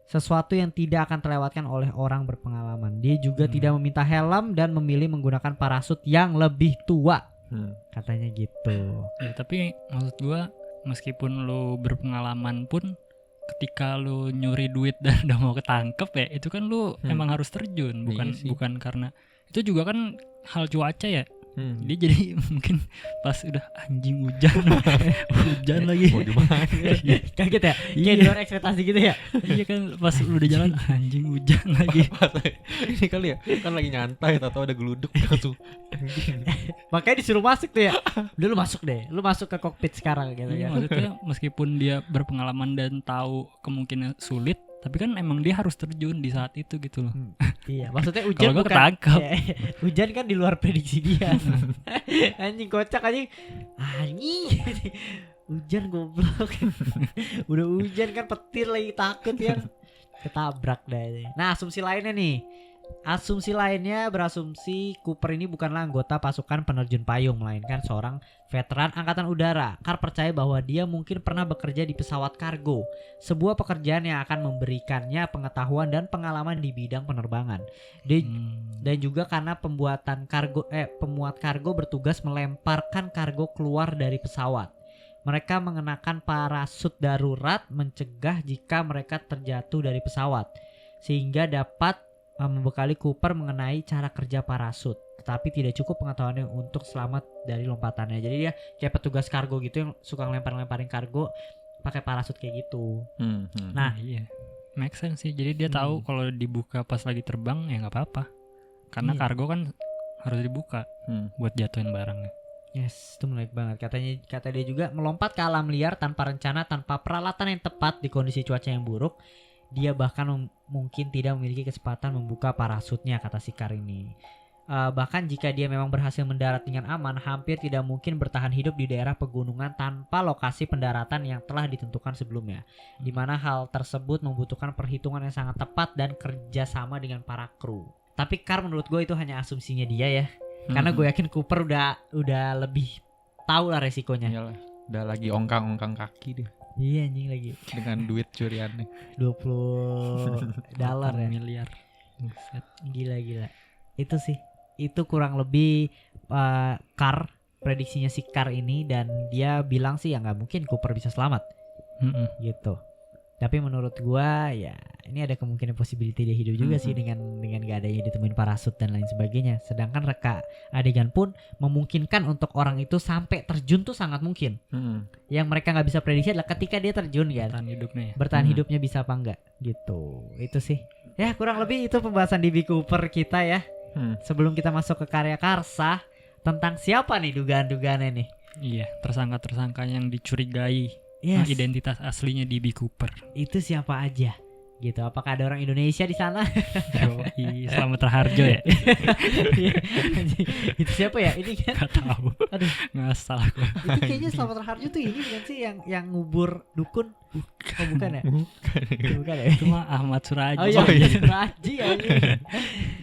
Sesuatu yang tidak akan terlewatkan oleh orang berpengalaman. Dia juga tidak meminta helm dan memilih menggunakan parasut yang lebih tua. Katanya gitu. Ya, tapi maksud gua meskipun lu berpengalaman pun ketika lu nyuri duit dan udah mau ketangkep ya, itu kan lu emang harus terjun, bukan karena itu juga kan hal cuaca ya. Dia jadi mungkin pas udah anjing hujan lagi. Mau gimana? Kaget ya? Kayak Iya. di luar ekspektasi gitu ya? Iya kan pas udah jalan anjing hujan lagi. Ini kali ya, kan lagi nyantai atau ada geluduk langsung. Makanya disuruh masuk tuh ya. Udah lu masuk deh. Lu masuk ke kokpit sekarang gitu Iya, ya. maksudnya meskipun dia berpengalaman dan tahu kemungkinan sulit, tapi kan emang dia harus terjun di saat itu gitu loh. Iya, maksudnya hujan Kalau gua bukan ketangkap. ya, hujan kan di luar prediksi dia. Anjing kocak anjing. Anjing. Hujan goblok. Udah hujan kan petir lagi takut ya. Ketabrak dah ini. Nah, asumsi lainnya nih. Asumsi lainnya berasumsi Cooper ini bukanlah anggota pasukan penerjun payung, melainkan seorang veteran angkatan udara. Carr percaya bahwa dia mungkin pernah bekerja di pesawat kargo, sebuah pekerjaan yang akan memberikannya pengetahuan dan pengalaman di bidang penerbangan. Dan juga karena pemuat kargo bertugas melemparkan kargo keluar dari pesawat. Mereka mengenakan parasut darurat mencegah jika mereka terjatuh dari pesawat, sehingga dapat membekali Cooper mengenai cara kerja parasut. Tetapi tidak cukup pengetahuannya untuk selamat dari lompatannya. Jadi dia kayak petugas kargo gitu yang suka ngelempar-lemparin kargo pakai parasut kayak gitu. Nah, iya. Make sense sih. Jadi dia tahu kalau dibuka pas lagi terbang ya nggak apa-apa. Karena Iya. kargo kan harus dibuka buat jatuhin barangnya. Yes, itu menarik banget. Kata dia juga melompat ke alam liar tanpa rencana, tanpa peralatan yang tepat di kondisi cuaca yang buruk. Dia bahkan mungkin tidak memiliki kesempatan membuka parasutnya, kata si Carr ini. Bahkan jika dia memang berhasil mendarat dengan aman, hampir tidak mungkin bertahan hidup di daerah pegunungan tanpa lokasi pendaratan yang telah ditentukan sebelumnya. Di mana hal tersebut membutuhkan perhitungan yang sangat tepat dan kerjasama dengan para kru. Tapi Carr menurut gue itu hanya asumsinya dia ya. Karena gue yakin Cooper udah lebih tahu lah resikonya. Iyalah, udah lagi ongkang-ongkang kaki dia Iya anjing lagi dengan duit curiannya. $20 ya. Miliar. Buset. Gila. Itu sih. Itu kurang lebih Carr, prediksinya si Carr ini, dan dia bilang sih ya nggak mungkin Cooper bisa selamat gitu. Tapi menurut gua ya ini ada kemungkinan possibility dia hidup juga sih dengan gak adanya ditemuin parasut dan lain sebagainya. Sedangkan reka adegan pun memungkinkan untuk orang itu sampai terjun tuh sangat mungkin. Yang mereka nggak bisa prediksi adalah ketika dia terjun kan. Bertahan hidupnya ya. Bertahan hidupnya bisa apa enggak gitu. Itu sih. Ya kurang lebih itu pembahasan DB Cooper kita ya. Sebelum kita masuk ke karya Karsa, tentang siapa nih dugaan-dugaannya nih? Iya, tersangka-tersangka yang dicurigai Yes. identitas aslinya DB Cooper. Itu siapa aja? Gitu. Apakah ada orang Indonesia di sana? Yoi, Selamat Raharjo ya? Itu siapa ya? Ini kan. Gak tahu. Aduh. Ngasal aku. Itu kayaknya Selamat Raharjo tuh ini bukan sih yang ngubur dukun? Oh bukan ya? Bukan ya? Itu mah Ahmad Suraji. Oh iya, Raji ya.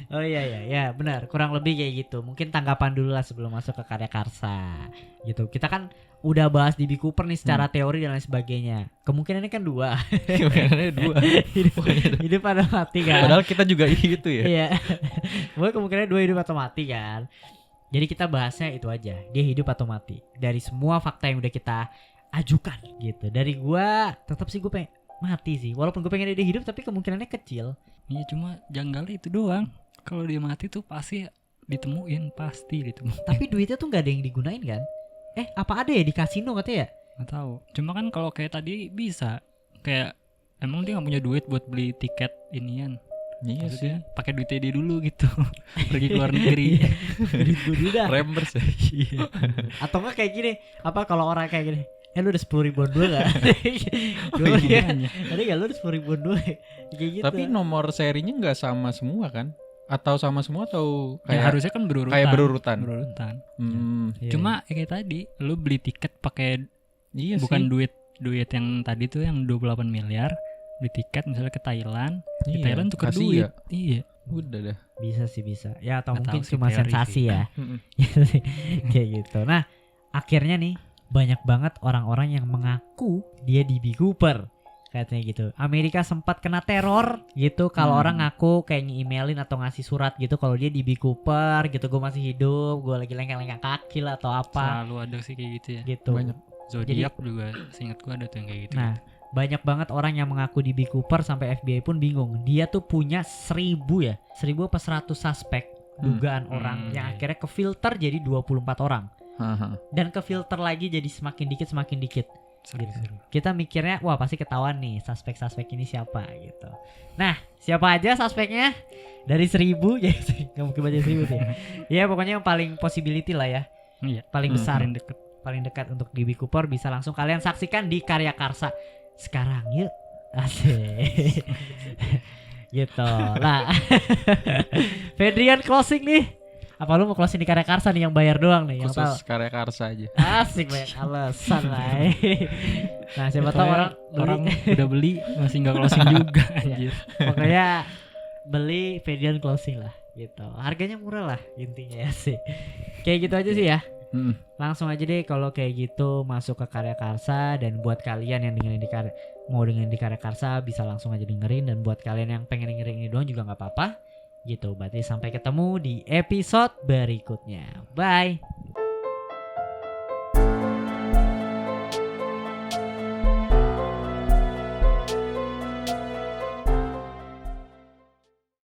Oh iya, benar. Kurang lebih kayak gitu. Mungkin tanggapan dulu lah sebelum masuk ke karya Karsa. Gitu. Kita kan udah bahas DB Cooper nih secara teori dan lain sebagainya. Kemungkinannya kan dua. Kemungkinannya dua. Hidup atau mati kan. Padahal kita juga gitu ya. Iya. Pokoknya kemungkinannya dua, hidup atau mati kan. Jadi kita bahasnya itu aja. Dia hidup atau mati. Dari semua fakta yang udah kita ajukan gitu. Dari gua tetap sih gue pengen mati sih. Walaupun gue pengen dia hidup tapi kemungkinannya kecil. Iya, cuma janggalnya itu doang. Kalau dia mati tuh pasti ditemuin. Tapi duitnya tuh gak ada yang digunain kan? Apa ada ya di kasino katanya ya? Nggak tahu. Cuma kan kalau kayak tadi bisa kayak emang dia nggak punya duit buat beli tiket inian. Iya sih. Maksudnya pakai duitnya dia dulu gitu. Pergi ke luar negeri. Duit gue dulu dah. Rembers ya. Iya. Atau enggak kayak gini, apa kalau orang kayak gini, lu udah 10 ribuan dulu gak? Oh, iya. Ada gak lu udah 10 ribuan dulu? Kayak gitu. Tapi nomor serinya nggak sama semua kan? Atau sama semua atau Ya, kayak harusnya kan berurutan. kayak berurutan. Iya. Cuma kayak tadi lu beli tiket pakai Iya bukan sih. duit yang tadi tuh yang 28 miliar, beli tiket misalnya ke Thailand. Di Iya, Thailand tuker kasih duit. ya. Iya. Udah dah. Bisa. Ya atau Nggak mungkin tahu sih, cuma teori sensasi sih. ya. Kayak gitu. Nah, akhirnya nih banyak banget orang-orang yang mengaku dia DB Cooper. Katanya gitu. Amerika sempat kena teror gitu kalau orang ngaku kayak nge-emailin atau ngasih surat gitu kalau dia DB Cooper gitu, gue masih hidup, gue lagi lengkang-lengkang kaki lah atau apa Selalu ada sih kayak gitu ya. gitu. Banyak. Zodiac juga seingat gua ada tuh yang kayak gitu. Nah, banyak banget orang yang mengaku DB Cooper sampai FBI pun bingung. Dia tuh punya 1000 apa 100 suspek dugaan orang yang akhirnya kefilter jadi 24 orang. Dan kefilter lagi jadi semakin dikit. Gitu. Kita mikirnya wah pasti ketahuan nih suspek ini siapa gitu. Nah siapa aja suspeknya dari 1000 ya nggak mungkin baca 1000 sih. Ya pokoknya yang paling possibility lah ya. Iya. Paling besar, paling dekat untuk DB Cooper bisa langsung kalian saksikan di Karya Karsa sekarang yuk. Asik. Gitu. Nah Fedrian closing nih. Apa lu mau closing di Karya Karsa nih yang bayar doang nih? Khusus yang tahu? Karya Karsa aja. Asik banyak alasan lah. Nah siapa tahu orang udah beli masih nggak closing juga. Anjir. Pokoknya beli Fedrian closing lah gitu. Harganya murah lah intinya ya sih. Kayak gitu aja sih ya. Langsung aja deh kalau kayak gitu masuk ke Karya Karsa. Dan buat kalian yang dengerin mau dengerin di Karya Karsa bisa langsung aja dengerin. Dan buat kalian yang pengen dengerin ini doang juga nggak apa-apa gitu. Berarti sampai ketemu di episode berikutnya. Bye.